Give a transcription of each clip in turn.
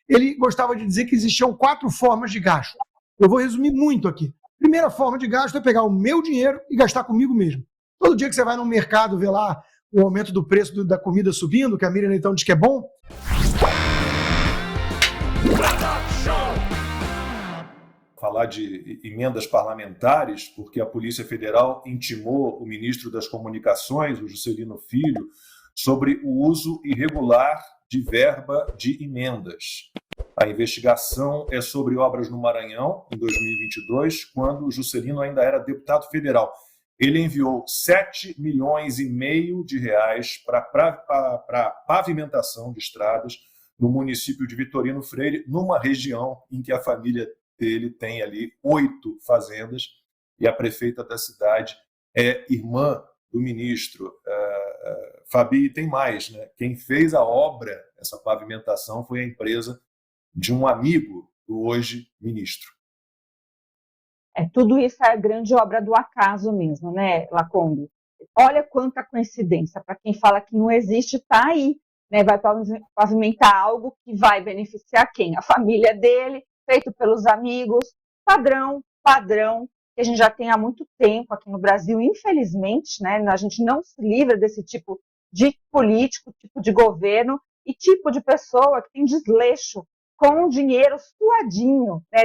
ele gostava de dizer que existiam 4 formas de gasto. Eu vou resumir muito aqui. Primeira forma de gasto é pegar o meu dinheiro e gastar comigo mesmo. Todo dia que você vai no mercado ver lá o aumento do preço da comida subindo, que a Miriam então diz que é bom. Falar de emendas parlamentares, porque a Polícia Federal intimou o ministro das Comunicações, o Juscelino Filho, sobre o uso irregular de verba de emendas. A investigação é sobre obras no Maranhão, em 2022, quando o Juscelino ainda era deputado federal. Ele enviou 7,5 milhões de reais para pavimentação de estradas no município de Vitorino Freire, numa região em que a família dele tem ali 8 fazendas, e a prefeita da cidade é irmã do ministro. Fabi, tem mais, né? Quem fez a obra, essa pavimentação, foi a empresa de um amigo do hoje ministro. Tudo isso é a grande obra do acaso mesmo, né, Lacombe? Olha quanta coincidência. Para quem fala que não existe, está aí. Né? Vai pavimentar algo que vai beneficiar quem? A família dele, feito pelos amigos, padrão, que a gente já tem há muito tempo aqui no Brasil, infelizmente, né? A gente não se livra desse tipo de político, tipo de governo e tipo de pessoa que tem desleixo com o dinheiro suadinho, né,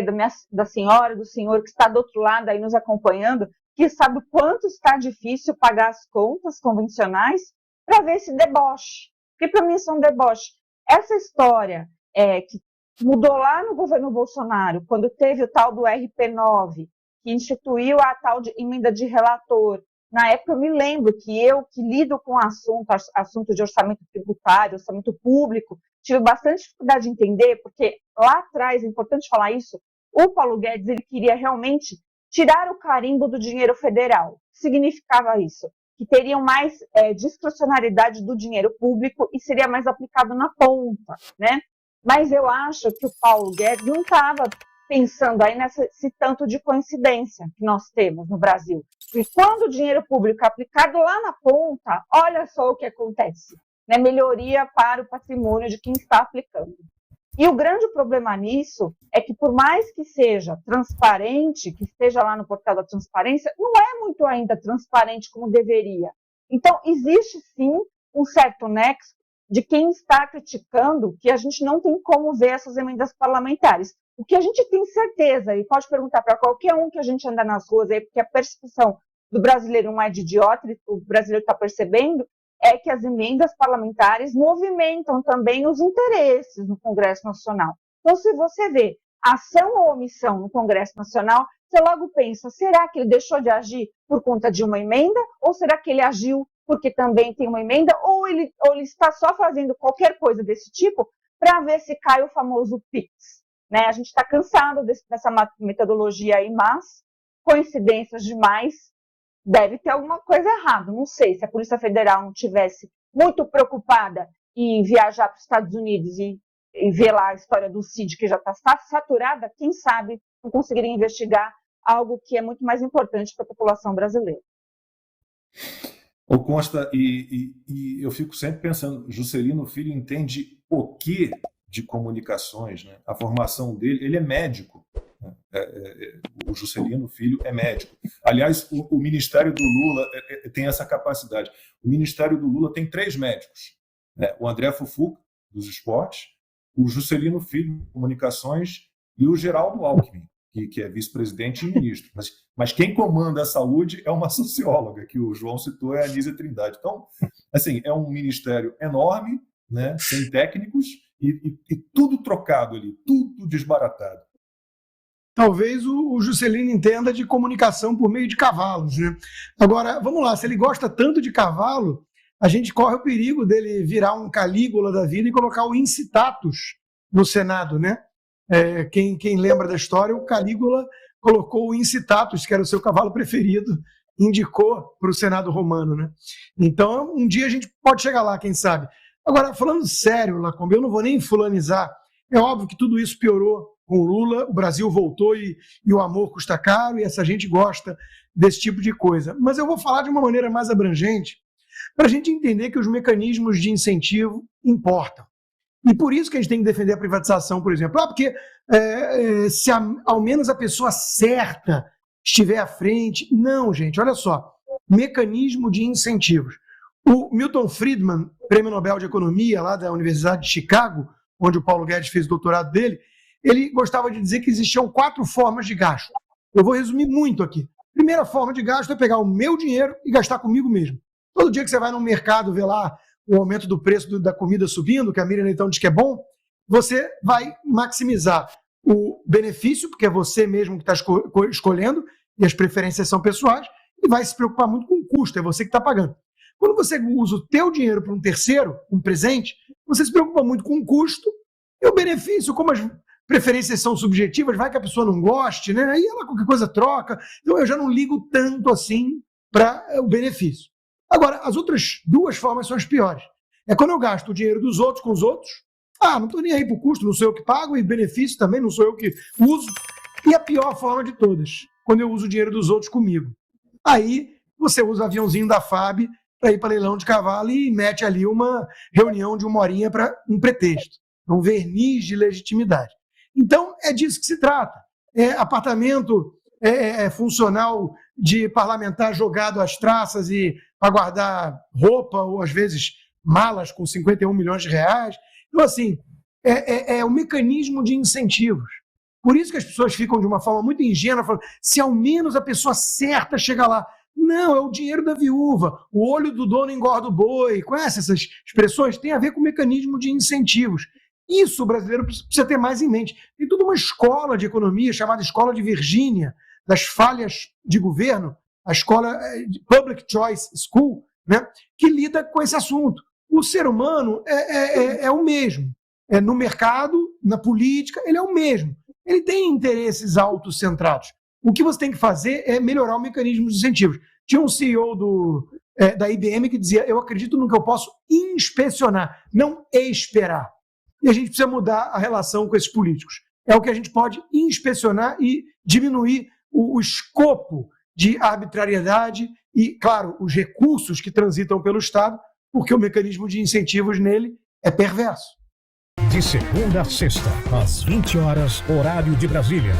da senhora, do senhor que está do outro lado aí nos acompanhando, que sabe o quanto está difícil pagar as contas convencionais para ver esse deboche. Porque para mim isso é um deboche. Essa história que mudou lá no governo Bolsonaro, quando teve o tal do RP9, que instituiu a tal de emenda de relator. Na época eu me lembro que eu, que lido com assunto de orçamento tributário, orçamento público, tive bastante dificuldade de entender, porque lá atrás, é importante falar isso, o Paulo Guedes ele queria realmente tirar o carimbo do dinheiro federal. O que significava isso? Que teriam mais discricionariedade do dinheiro público e seria mais aplicado na ponta, né? Mas eu acho que o Paulo Guedes não estava pensando aí nesse tanto de coincidência que nós temos no Brasil. E quando o dinheiro público é aplicado lá na ponta, olha só o que acontece. Né? Melhoria para o patrimônio de quem está aplicando. E o grande problema nisso é que, por mais que seja transparente, que esteja lá no portal da transparência, não é muito ainda transparente como deveria. Então, existe sim um certo nexo de quem está criticando que a gente não tem como ver essas emendas parlamentares. O que a gente tem certeza, e pode perguntar para qualquer um que a gente anda nas ruas aí, porque a percepção do brasileiro não é de idiota, o brasileiro está percebendo, é que as emendas parlamentares movimentam também os interesses no Congresso Nacional. Então, se você vê ação ou omissão no Congresso Nacional, você logo pensa, será que ele deixou de agir por conta de uma emenda? Ou será que ele agiu porque também tem uma emenda? Ou ele está só fazendo qualquer coisa desse tipo para ver se cai o famoso PIX? Né? A gente está cansado dessa metodologia aí, mas coincidências demais, deve ter alguma coisa errada. Não sei, se a Polícia Federal não tivesse muito preocupada em viajar para os Estados Unidos e ver lá a história do CID, que já está saturada, quem sabe não conseguiria investigar algo que é muito mais importante para a população brasileira. Ô Consta, e eu fico sempre pensando, Juscelino Filho entende o que de comunicações, né? A formação dele, ele é médico. O Juscelino Filho é médico. Aliás, o Ministério do Lula tem essa capacidade. O Ministério do Lula tem 3 médicos. Né? O André Fufuca, dos esportes, o Juscelino Filho, de comunicações, e o Geraldo Alckmin, que é vice-presidente e ministro. Mas quem comanda a saúde é uma socióloga, que o João citou, é a Anísia Trindade. Então, assim, é um ministério enorme, né? Sem técnicos, e tudo trocado ali, tudo desbaratado. Talvez o Juscelino entenda de comunicação por meio de cavalos, né? Agora, vamos lá, se ele gosta tanto de cavalo, a gente corre o perigo dele virar um Calígula da vida e colocar o incitatus no Senado, né? Quem lembra da história, o Calígula colocou o incitatus, que era o seu cavalo preferido, indicou para o Senado romano, né? Então, um dia a gente pode chegar lá, quem sabe. Agora, falando sério, Lacombe, eu não vou nem fulanizar. É óbvio que tudo isso piorou com o Lula, o Brasil voltou e o amor custa caro e essa gente gosta desse tipo de coisa. Mas eu vou falar de uma maneira mais abrangente para a gente entender que os mecanismos de incentivo importam. E por isso que a gente tem que defender a privatização, por exemplo. Porque se ao menos a pessoa certa estiver à frente. Não, gente, olha só. Mecanismo de incentivos. O Milton Friedman, prêmio Nobel de Economia, lá da Universidade de Chicago, onde o Paulo Guedes fez o doutorado dele, ele gostava de dizer que existiam 4 formas de gasto. Eu vou resumir muito aqui. Primeira forma de gasto é pegar o meu dinheiro e gastar comigo mesmo. Todo dia que você vai no mercado ver lá o aumento do preço da comida subindo, que a Miriam então diz que é bom, você vai maximizar o benefício, porque é você mesmo que está escolhendo, e as preferências são pessoais, e vai se preocupar muito com o custo, é você que está pagando. Quando você usa o teu dinheiro para um terceiro, um presente, você se preocupa muito com o custo e o benefício, como as preferências são subjetivas, vai que a pessoa não goste, né? Aí ela qualquer coisa troca. Então eu já não ligo tanto assim para o benefício. Agora, as outras 2 formas são as piores. É quando eu gasto o dinheiro dos outros com os outros. Não estou nem aí para o custo, não sou eu que pago, e benefício também não sou eu que uso. E a pior forma de todas, quando eu uso o dinheiro dos outros comigo. Aí você usa o aviãozinho da FAB para ir para leilão de cavalo e mete ali uma reunião de 1 horinha para um pretexto, um verniz de legitimidade. Então, é disso que se trata. Apartamento funcional de parlamentar jogado às traças e para guardar roupa ou, às vezes, malas com 51 milhões de reais. Então, assim, é um mecanismo de incentivos. Por isso que as pessoas ficam de uma forma muito ingênua, falando, se ao menos a pessoa certa chega lá. Não, é o dinheiro da viúva, o olho do dono engorda o boi. Conhece essas expressões? Tem a ver com o mecanismo de incentivos. Isso o brasileiro precisa ter mais em mente. Tem toda uma escola de economia chamada Escola de Virgínia, das falhas de governo, a escola Public Choice School, né, que lida com esse assunto. O ser humano é o mesmo. No mercado, na política, ele é o mesmo. Ele tem interesses autocentrados. O que você tem que fazer é melhorar o mecanismo de incentivos. Tinha um CEO da IBM que dizia, eu acredito no que eu posso inspecionar, não esperar. E a gente precisa mudar a relação com esses políticos. É o que a gente pode inspecionar e diminuir o escopo de arbitrariedade e, claro, os recursos que transitam pelo Estado, porque o mecanismo de incentivos nele é perverso. De segunda a sexta, às 20 horas, horário de Brasília.